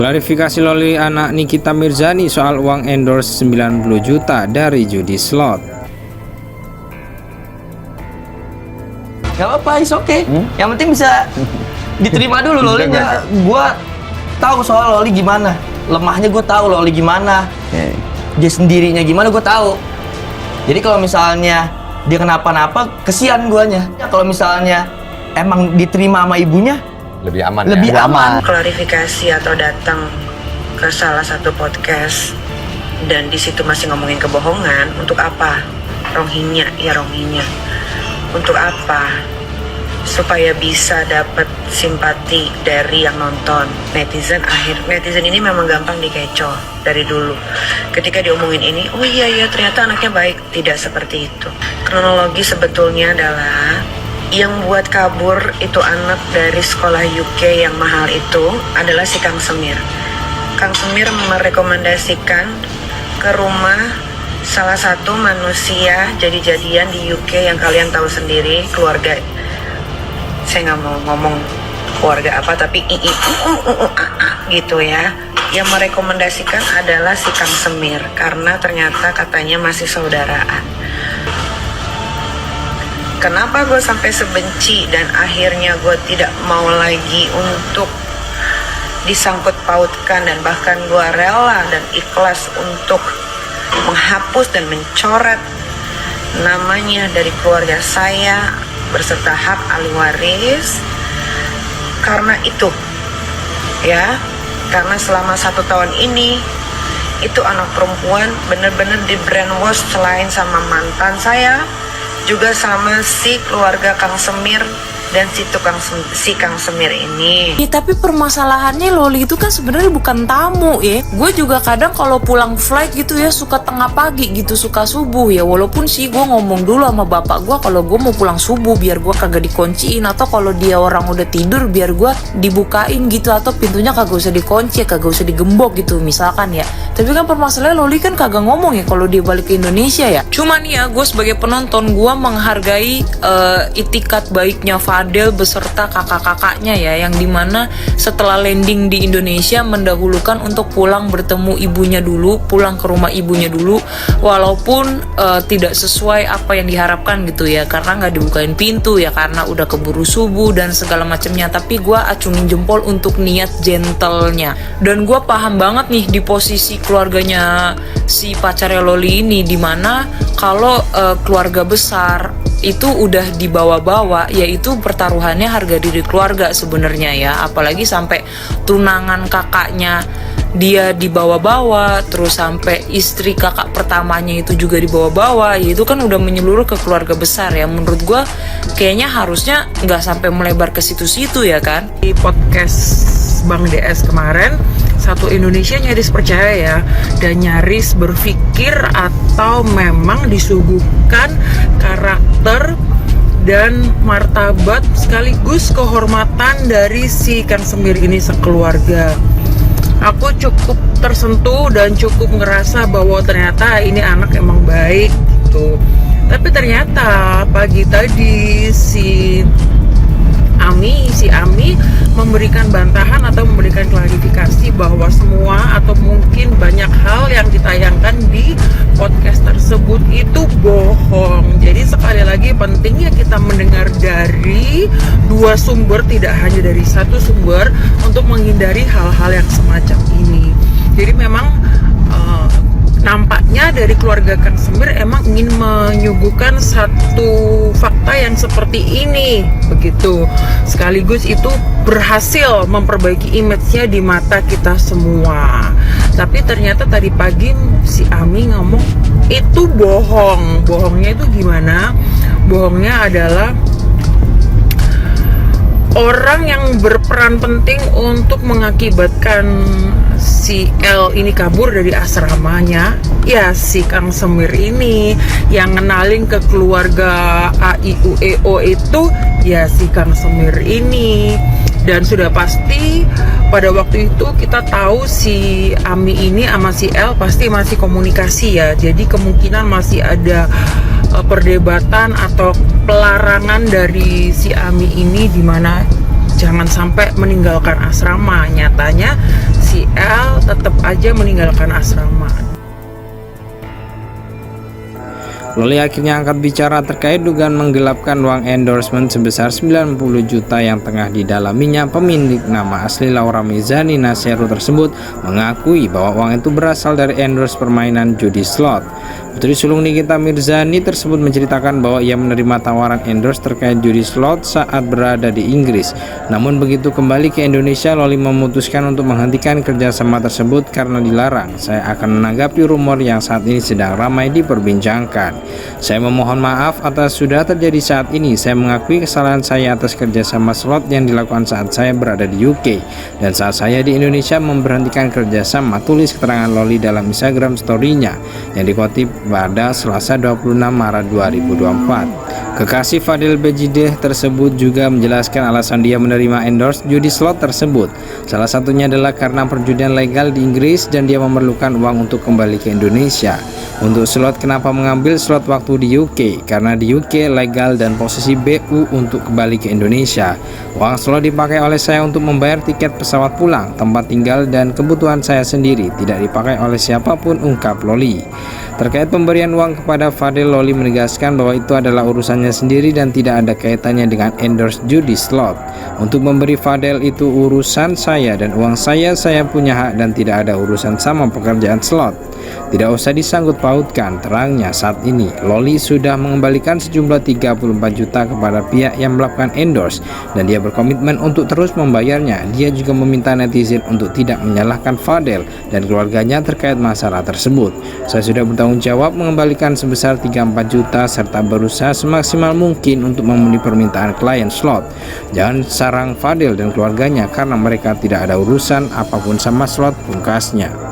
Klarifikasi Loli anak Nikita Mirzani soal uang endorse 90 juta dari judi slot. Gak apa-apa, is okay. Yang penting bisa diterima dulu Lolinya. Gua tahu soal Loli gimana. Lemahnya gue tahu Loli gimana. Dia sendirinya gimana gue tahu. Jadi kalau misalnya dia kenapa-napa, kesian guanya. Kalau misalnya emang diterima sama ibunya, lebih aman. Lebih aman. Klarifikasi atau datang ke salah satu podcast dan di situ masih ngomongin kebohongan, untuk apa? Rohingya. Untuk apa? Supaya bisa dapat simpati dari yang nonton. Netizen ini memang gampang dikecoh dari dulu. Ketika diomongin ini, oh iya ternyata anaknya baik. Tidak seperti itu. Kronologi sebetulnya adalah yang buat kabur itu anak dari sekolah UK yang mahal itu adalah si Kang Semir. Kang Semir merekomendasikan ke rumah salah satu manusia jadi-jadian di UK yang kalian tahu sendiri, keluarga. Saya nggak mau ngomong keluarga apa, tapi gitu ya. Yang merekomendasikan adalah si Kang Semir karena ternyata katanya masih saudaraan. Kenapa gue sampai sebenci dan akhirnya gue tidak mau lagi untuk disangkut pautkan, dan bahkan gue rela dan ikhlas untuk menghapus dan mencoret namanya dari keluarga saya berserta hak ahli waris karena itu ya, karena selama 1 tahun ini itu anak perempuan benar-benar di brainwash, selain sama mantan saya juga sama si keluarga Kang Semir dan si Kang Semir ini. Ya, tapi permasalahannya Loli itu kan sebenarnya bukan tamu ya. Gue juga kadang kalau pulang flight gitu ya suka tengah pagi gitu, suka subuh ya. Walaupun sih gue ngomong dulu sama bapak gue kalau gue mau pulang subuh biar gue kagak dikunciin, atau kalau dia orang udah tidur biar gue dibukain gitu, atau pintunya kagak usah dikunci, kagak usah digembok gitu misalkan ya. Tapi kan permasalahannya Loli kan kagak ngomong ya kalau dia balik ke Indonesia ya. Cuman ya gue sebagai penonton gue menghargai itikat baiknya Fadel beserta kakak-kakaknya ya, yang dimana setelah landing di Indonesia mendahulukan untuk pulang bertemu ibunya dulu, pulang ke rumah ibunya dulu, walaupun tidak sesuai apa yang diharapkan gitu ya, karena nggak dibukain pintu ya karena udah keburu subuh dan segala macamnya. Tapi gue acungin jempol untuk niat gentlenya, dan gue paham banget nih di posisi keluarganya si pacarnya Loli ini, dimana kalau keluarga besar itu udah dibawa-bawa, yaitu pertaruhannya harga diri keluarga sebenarnya ya, apalagi sampai tunangan kakaknya dia dibawa-bawa, terus sampai istri kakak pertamanya itu juga dibawa-bawa, ya itu kan udah menyeluruh ke keluarga besar ya. Menurut gue kayaknya harusnya nggak sampai melebar ke situ-situ ya kan. Di podcast Bang DS kemarin, satu Indonesia nyaris percaya ya, dan nyaris berpikir atau memang disuguhkan karakter dan martabat sekaligus kehormatan dari si Kang Semir ini sekeluarga. Aku cukup tersentuh dan cukup ngerasa bahwa ternyata ini anak emang baik gitu. Tapi ternyata pagi tadi si Ami memberikan bantahan atau memberikan klarifikasi bahwa semua atau mungkin banyak hal yang ditayangkan di podcast tersebut itu bohong. Jadi sekali lagi pentingnya kita mendengar dari 2 sumber, tidak hanya dari 1 sumber, untuk menghindari hal-hal yang semacam ini. Jadi memang nampaknya dari keluarga Kang Semir emang ingin menyuguhkan satu fakta yang seperti ini begitu, sekaligus itu berhasil memperbaiki image-nya di mata kita semua. Tapi ternyata tadi pagi si Ami ngomong itu bohong. Bohongnya itu gimana? Bohongnya adalah orang yang berperan penting untuk mengakibatkan si L ini kabur dari asramanya, ya si Kang Semir ini. Yang ngenalin ke keluarga AIUEO itu ya si Kang Semir ini. Dan sudah pasti pada waktu itu kita tahu si Ami ini sama si L pasti masih komunikasi ya. Jadi kemungkinan masih ada perdebatan atau pelarangan dari si Ami ini, dimana jangan sampai meninggalkan asrama. Nyatanya si L tetap aja meninggalkan asrama. Loli akhirnya angkat bicara terkait dugaan menggelapkan uang endorsement sebesar 90 juta yang tengah didalaminya. Pemilik nama asli Laura Mizani Nasero tersebut mengakui bahwa uang itu berasal dari endorse permainan judi slot. Putri sulung Nikita Mirzani tersebut menceritakan bahwa ia menerima tawaran endorse terkait judi slot saat berada di Inggris. Namun begitu kembali ke Indonesia, Loli memutuskan untuk menghentikan kerjasama tersebut karena dilarang. Saya akan menanggapi rumor yang saat ini sedang ramai diperbincangkan. Saya memohon maaf atas sudah terjadi saat ini. Saya mengakui kesalahan saya atas kerjasama slot yang dilakukan saat saya berada di UK dan saat saya di Indonesia memberhentikan kerjasama, tulis keterangan Loli dalam Instagram story-nya yang dikutip pada Selasa 26 Maret 2024. Kekasih Fadil Bejideh tersebut juga menjelaskan alasan dia menerima endorse judi slot tersebut. Salah satunya adalah karena perjudian legal di Inggris dan dia memerlukan uang untuk kembali ke Indonesia. Untuk slot, kenapa mengambil slot waktu di UK? Karena di UK legal dan posisi BU untuk kembali ke Indonesia. Uang slot dipakai oleh saya untuk membayar tiket pesawat pulang, tempat tinggal dan kebutuhan saya sendiri, tidak dipakai oleh siapapun, ungkap Loli. Terkait pemberian uang kepada Fadil, Loli menegaskan bahwa itu adalah urusannya sendiri dan tidak ada kaitannya dengan endorse judi slot. Untuk memberi Fadil itu urusan saya dan uang saya punya hak dan tidak ada urusan sama pekerjaan slot. Tidak usah disangkut pautkan, terangnya. Saat ini Loli sudah mengembalikan sejumlah 34 juta kepada pihak yang melakukan endorse dan dia berkomitmen untuk terus membayarnya. Dia juga meminta netizen untuk tidak menyalahkan Fadil dan keluarganya terkait masalah tersebut. Saya sudah bertanggung jawab mengembalikan sebesar 34 juta serta berusaha semaksimal mungkin untuk memenuhi permintaan klien slot. Jangan sarang Fadil dan keluarganya karena mereka tidak ada urusan apapun sama slot, pungkasnya.